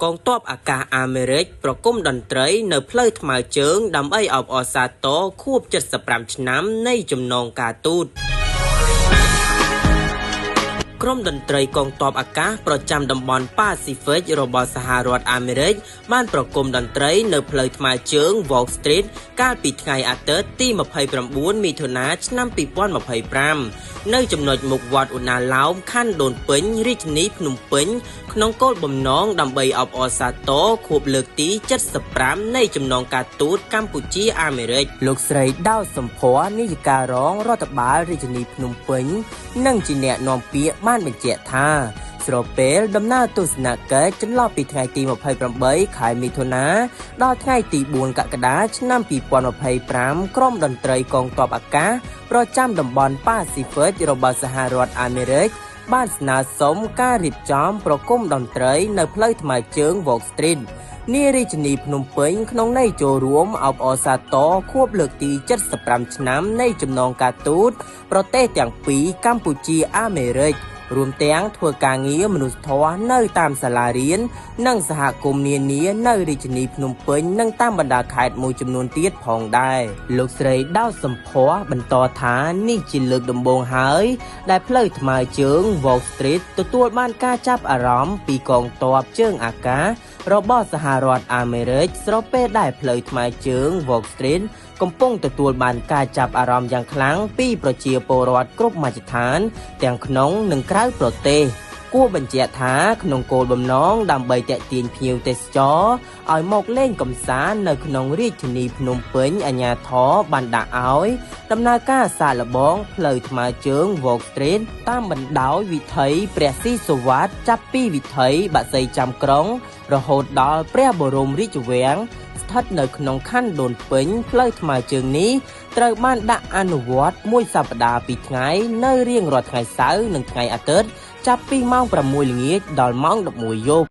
កងទ័ពអាកាសអាមេរិកប្រគំតន្ត្រីនៅផ្លូវថ្មើរជើងដើម្បីអបអរសាទរខួប75ឆ្នាំនៃចំណងការទូតក្រុមតន្ត្រីកងទ័ពអាកាសប្រចាំតំបន់ប៉ាស៊ីហ្វិករបស់សហរដ្ឋអាមេរិកបានប្រគំតន្ត្រីនៅផ្លូវថ្មើរជើង Wall Street កាលពីថ្ងៃអាទិត្យទី29មិថុនាឆ្នាំ2025នៅចំណុចមុខវត្តឧណាឡោមខណ្ឌដូនពេញរាជធានីភ្នំពេញក្នុងគោលបំណងដើម្បីអបអរសាទរខួបលើកទី75នៃចំណងការទូតកម្ពុជាអាមេរិកលោកស្រីដាវសំភ័រនាយិការងរដ្ឋបាលរាជធានីភ្នំពេញនិងជាអ្នកនាំពាក្យបានបញ្ជាក់ថាស្របពេលដំណើរទស្សនកិច្ចចន្លោះពីថ្ងៃទី28ខែមិថុនាដល់ថ្ងៃទី4កក្កដាឆ្នាំ2025ក្រុមតន្ត្រីកងទ័ពអាកាសប្រចាំតំបន់ប៉ាស៊ីហ្វិករបស់សហរដ្ឋអាមេរិកបានស្នើសុំការរៀបចំប្រគំតន្ត្រីនៅផ្លូវថ្មើរជើង Wall Street នារាជធានីភ្នំពេញក្នុងន័យចូលរួមអបអរសាទរខួបលើកទី75ឆ្នាំនៃចំណងការទូតប្រទេសទាំងពីរកម្ពុជាអាមេរិករួមទាំងធ្វើការងារមនុស្សធម៌នៅតាមសាលារៀននិងសហគមន៍នានានៅរាជធានីភ្នំពេញនិងតាមបណ្ដាខេត្តមួយចំនួនទៀតផងដែរលោកស្រីដាវសំភ័របន្តថានេះជាលើកដំបូងហើយដែលផ្លូវថ្មើរជើង Wall Street ទទួលបានការចាប់អារម្មណ៍ពីកងទ័ពជើងអាកាសរបស់សហរដ្ឋអាមេរិកស្របពេលដែលផ្លូវថ្មើរជើង Wall Street កំពុងទទួលបានការចាប់អារម្មណ៍យ៉ាងខ្លាំងពីប្រជាពលរដ្ឋគ្រប់មជ្ឈដ្ឋានទាំងក្នុងនិងក្រៅប្រទេសគួរបញ្ជាក់ថាក្នុងគោលបំណងដើម្បីទាក់ទាញភ្ញៀវទេសចរឲ្យមកលេងកម្សាន្តនៅក្នុងរាជធានីភ្នំពេញអាជ្ញាធរបានដាក់ឲ្យដំណើរការសាកល្បងផ្លូវថ្មើរជើង Wall Street តាមបណ្ដោយវិថីព្រះស៊ីសុវត្ថិចាប់ពីវិថីបក្សីចាំក្រុងរហូតដល់ព្រះបរមរាជវាំងស្ថិតនៅក្នុងខណ្ឌដូនពេញផ្លូវថ្មើរជើងនេះត្រូវបានដាក់អនុវត្តមួយសប្តាហ៍ពីរថ្ងៃនៅរៀងរាល់ថ្ងៃសៅរ៍និងថ្ងៃអាទិត្យចាប់ពីម៉ោង6ល្ងាចដល់ម៉ោង11យប់